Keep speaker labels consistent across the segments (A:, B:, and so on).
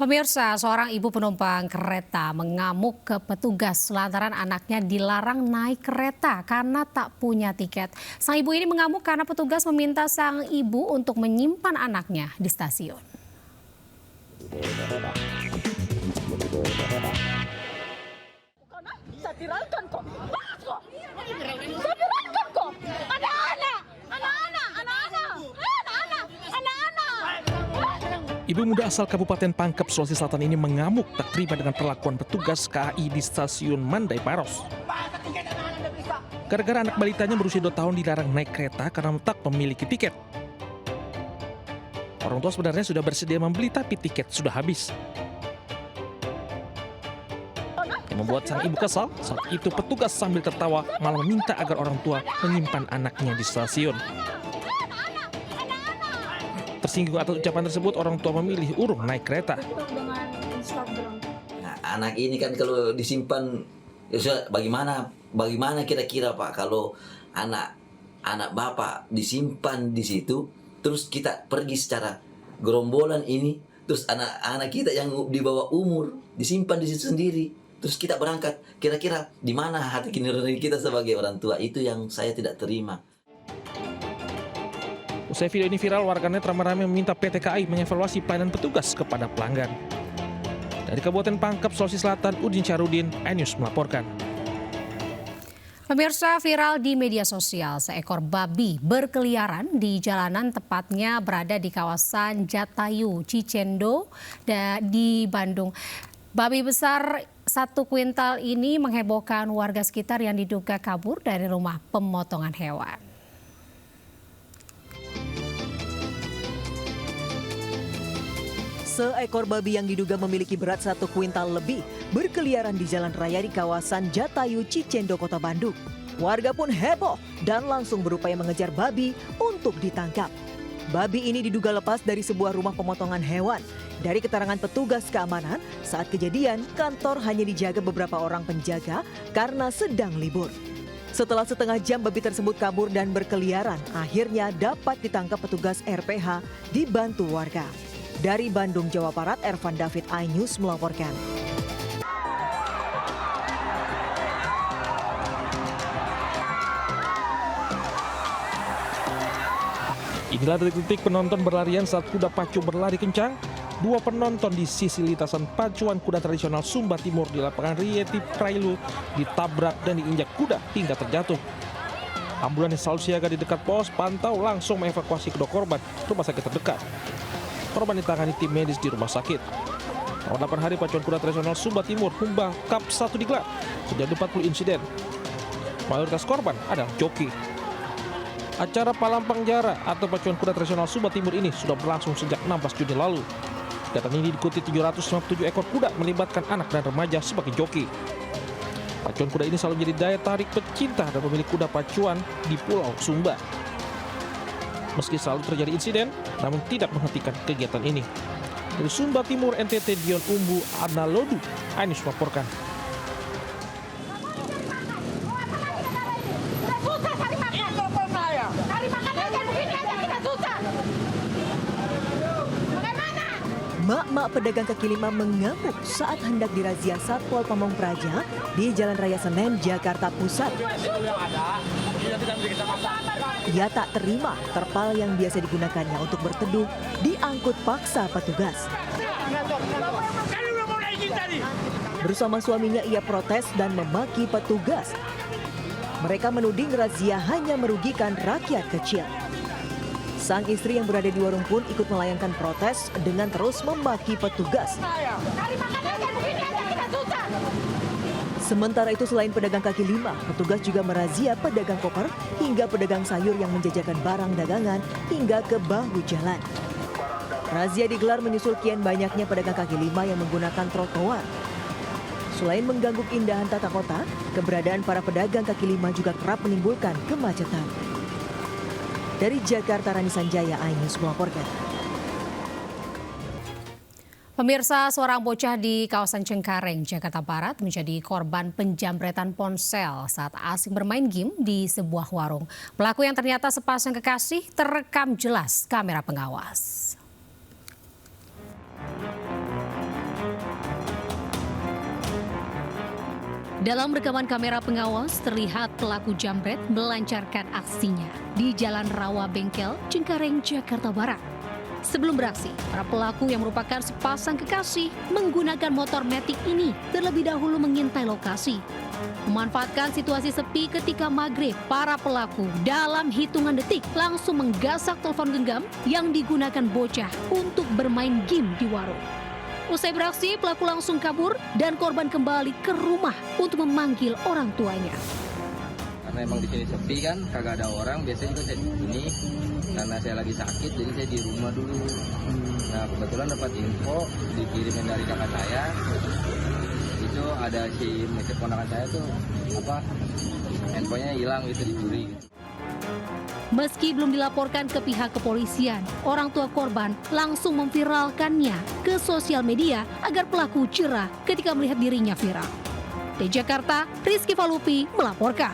A: Pemirsa, seorang ibu penumpang kereta mengamuk ke petugas lantaran anaknya dilarang naik kereta karena tak punya tiket. Sang ibu ini mengamuk karena petugas meminta sang ibu untuk menyimpan anaknya di stasiun.
B: Saya viralkan kok. Saya viralkan kok. Ada anak.
C: Ibu muda asal Kabupaten Pangkep, Sulawesi Selatan ini mengamuk tak terima dengan perlakuan petugas KAI di stasiun Mandai Maros. Gara-gara anak balitanya berusia 2 tahun dilarang naik kereta karena tak memiliki tiket. Orang tua sebenarnya sudah bersedia membeli tapi tiket sudah habis. Yang membuat sang ibu kesal, saat itu petugas sambil tertawa malah meminta agar orang tua menyimpan anaknya di stasiun. Tersinggung atas ucapan tersebut, orang tua memilih urung naik kereta.
D: Nah, anak ini kan kalau disimpan, ya bagaimana kira-kira Pak kalau anak Bapak disimpan di situ, terus kita pergi secara gerombolan ini, terus anak-anak kita yang di bawah umur disimpan di situ sendiri, terus kita berangkat, kira-kira di mana hati nurani kita sebagai orang tua? Itu yang saya tidak terima.
C: Usai video ini viral, warganet ramai-ramai meminta PT KAI mengevaluasi pelayanan petugas kepada pelanggan. Dari Kabupaten Pangkep, Sulawesi Selatan, Udin Syarudin, iNews melaporkan.
A: Pemirsa, viral di media sosial, seekor babi berkeliaran di jalanan, tepatnya berada di kawasan Jatayu, Cicendo, di Bandung. Babi besar 1 kuintal ini menghebohkan warga sekitar yang diduga kabur dari rumah pemotongan hewan.
E: Seekor babi yang diduga memiliki berat 1 kuintal lebih berkeliaran di jalan raya di kawasan Jatayu, Cicendo, Kota Bandung. Warga pun heboh dan langsung berupaya mengejar babi untuk ditangkap. Babi ini diduga lepas dari sebuah rumah pemotongan hewan. Dari keterangan petugas keamanan, saat kejadian kantor hanya dijaga beberapa orang penjaga karena sedang libur. Setelah setengah jam babi tersebut kabur dan berkeliaran, akhirnya dapat ditangkap petugas RPH dibantu warga. Dari Bandung, Jawa Barat, Ervan David, iNews melaporkan.
C: Inilah detik-detik penonton berlarian saat kuda pacu berlari kencang. 2 penonton di sisi lintasan pacuan kuda tradisional Sumba Timur di lapangan Rieti Prailu ditabrak dan diinjak kuda hingga terjatuh. Ambulans yang selalu siaga di dekat pos pantau langsung mengevakuasi kedua korban ke rumah sakit terdekat. Korban ditangani tim medis di rumah sakit. Selama 8 hari pacuan kuda tradisional Sumba Timur Humba Cup 1 digelar. Terjadi 40 insiden. Mayoritas korban adalah joki. Acara Palampang Jara atau pacuan kuda tradisional Sumba Timur ini sudah berlangsung sejak 16 Juni lalu. Kegiatan ini diikuti 757 ekor kuda melibatkan anak dan remaja sebagai joki. Pacuan kuda ini selalu menjadi daya tarik pecinta dan pemilik kuda pacuan di Pulau Sumba. Meski selalu terjadi insiden, namun tidak menghentikan kegiatan ini. Dari Sumba Timur, NTT, Dion Umbu Analodu, iNews melaporkan.
E: Mak-mak pedagang kaki lima mengamuk saat hendak dirazia Satpol Pamong Praja di Jalan Raya Senen, Jakarta Pusat. Ia tak terima terpal yang biasa digunakannya untuk berteduh diangkut paksa petugas. Bersama suaminya ia protes dan memaki petugas. Mereka menuding razia hanya merugikan rakyat kecil. Sang istri yang berada di warung pun ikut melayangkan protes dengan terus memaki petugas. Sementara itu selain pedagang kaki lima, petugas juga merazia pedagang koper hingga pedagang sayur yang menjajakan barang dagangan hingga ke bahu jalan. Razia digelar menyusul kian banyaknya pedagang kaki lima yang menggunakan trotoar. Selain mengganggu keindahan tata kota, keberadaan para pedagang kaki lima juga kerap menimbulkan kemacetan. Dari Jakarta, Rani Sanjaya, iNews melaporkan.
A: Pemirsa, seorang bocah di kawasan Cengkareng, Jakarta Barat menjadi korban penjamretan ponsel saat asik bermain game di sebuah warung. Pelaku yang ternyata sepasang kekasih terekam jelas kamera pengawas. Dalam rekaman kamera pengawas, terlihat pelaku jambret melancarkan aksinya di Jalan Rawa Bengkel, Cengkareng, Jakarta Barat. Sebelum beraksi, para pelaku yang merupakan sepasang kekasih menggunakan motor Matic ini terlebih dahulu mengintai lokasi. Memanfaatkan situasi sepi ketika maghrib, para pelaku dalam hitungan detik langsung menggasak telepon genggam yang digunakan bocah untuk bermain game di warung. Usai beraksi, pelaku langsung kabur dan korban kembali ke rumah untuk memanggil orang tuanya.
F: Karena emang di sini sepi kan, kagak ada orang. Biasanya juga saya di sini karena saya lagi sakit, jadi saya di rumah dulu. Nah kebetulan dapat info dikirimin dari kakak saya. Itu ada si ponakan saya tuh handphonenya hilang gitu, dicuri.
A: Meski belum dilaporkan ke pihak kepolisian, orang tua korban langsung memviralkannya ke sosial media agar pelaku cerah ketika melihat dirinya viral. Di Jakarta, Rizky Falupi melaporkan.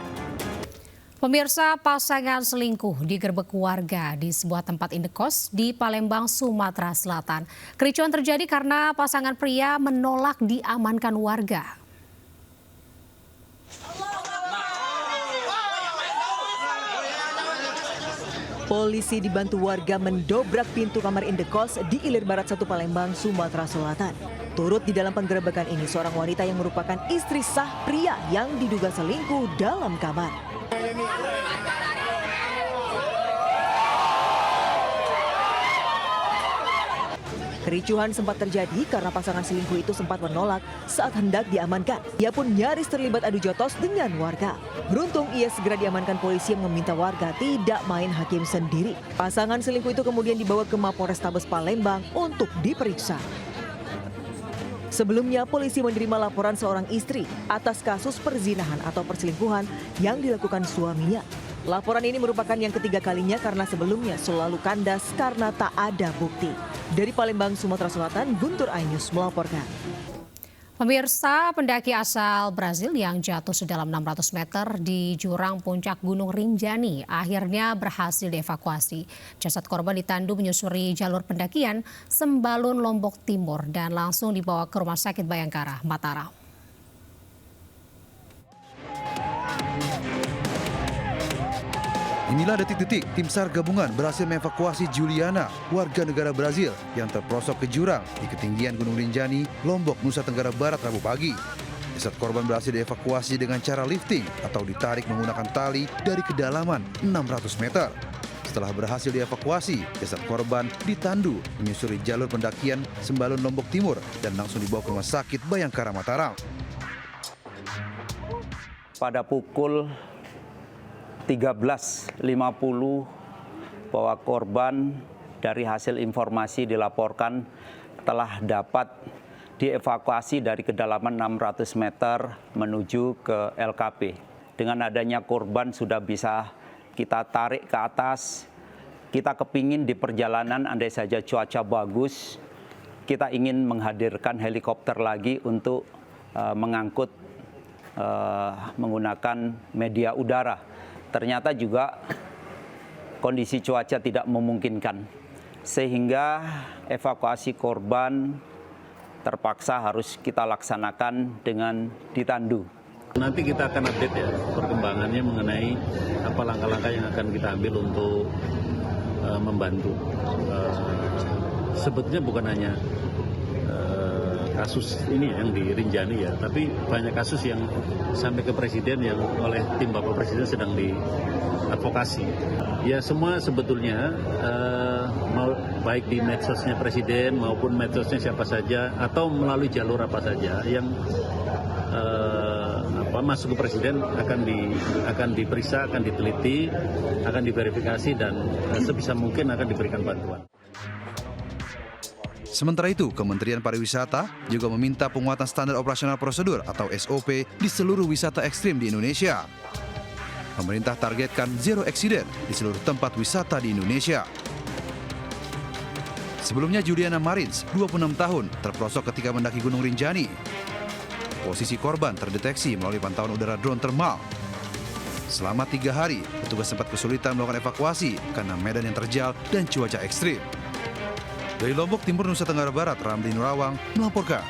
A: Pemirsa, pasangan selingkuh digerebek warga di sebuah tempat indekos di Palembang, Sumatera Selatan. Kericuan terjadi karena pasangan pria menolak diamankan warga.
E: Polisi dibantu warga mendobrak pintu kamar indekos di Ilir Barat 1 Palembang, Sumatera Selatan. Turut di dalam penggerebekan ini seorang wanita yang merupakan istri sah pria yang diduga selingkuh dalam kamar. Kericuhan sempat terjadi karena pasangan selingkuh itu sempat menolak saat hendak diamankan. Ia pun nyaris terlibat adu jotos dengan warga. Beruntung ia segera diamankan polisi yang meminta warga tidak main hakim sendiri. Pasangan selingkuh itu kemudian dibawa ke Mapolrestabes Palembang untuk diperiksa. Sebelumnya, polisi menerima laporan seorang istri atas kasus perzinahan atau perselingkuhan yang dilakukan suaminya. Laporan ini merupakan yang ketiga kalinya karena sebelumnya selalu kandas karena tak ada bukti. Dari Palembang, Sumatera Selatan, Guntur Ainus melaporkan.
A: Pemirsa, pendaki asal Brazil yang jatuh sedalam 600 meter di jurang puncak Gunung Rinjani akhirnya berhasil dievakuasi. Jasad korban ditandu menyusuri jalur pendakian Sembalun, Lombok Timur dan langsung dibawa ke Rumah Sakit Bayangkara, Mataram.
G: Inilah detik-detik tim SAR gabungan berhasil mengevakuasi Juliana, warga negara Brazil yang terperosok ke jurang di ketinggian Gunung Rinjani, Lombok, Nusa Tenggara Barat Rabu pagi. Jasad korban berhasil dievakuasi dengan cara lifting atau ditarik menggunakan tali dari kedalaman 600 meter. Setelah berhasil dievakuasi, jasad korban ditandu menyusuri jalur pendakian Sembalun, Lombok Timur dan langsung dibawa ke Rumah Sakit Bayangkara, Mataram.
H: Pada pukul 13.50 bahwa korban dari hasil informasi dilaporkan telah dapat dievakuasi dari kedalaman 600 meter menuju ke LKP. Dengan adanya korban sudah bisa kita tarik ke atas. Kita kepingin di perjalanan andai saja cuaca bagus, kita ingin menghadirkan helikopter lagi untuk mengangkut menggunakan media udara. Ternyata juga kondisi cuaca tidak memungkinkan, sehingga evakuasi korban terpaksa harus kita laksanakan dengan ditandu.
I: Nanti kita akan update ya perkembangannya mengenai apa langkah-langkah yang akan kita ambil untuk membantu. Sebetulnya bukan hanya kasus ini yang di Rinjani ya, tapi banyak kasus yang sampai ke presiden yang oleh tim Bapak Presiden sedang diadvokasi. Ya semua sebetulnya baik di medsosnya presiden maupun medsosnya siapa saja atau melalui jalur apa saja yang masuk ke presiden akan diperiksa, akan diteliti, akan diverifikasi dan sebisa mungkin akan diberikan bantuan.
G: Sementara itu, Kementerian Pariwisata juga meminta penguatan standar operasional prosedur atau SOP di seluruh wisata ekstrim di Indonesia. Pemerintah targetkan zero accident di seluruh tempat wisata di Indonesia. Sebelumnya Juliana Marins, 26 tahun, terperosok ketika mendaki Gunung Rinjani. Posisi korban terdeteksi melalui pantauan udara drone thermal. Selama 3 hari, petugas sempat kesulitan melakukan evakuasi karena medan yang terjal dan cuaca ekstrim. Dari Lombok Timur, Nusa Tenggara Barat, Ramli Nurawang melaporkan.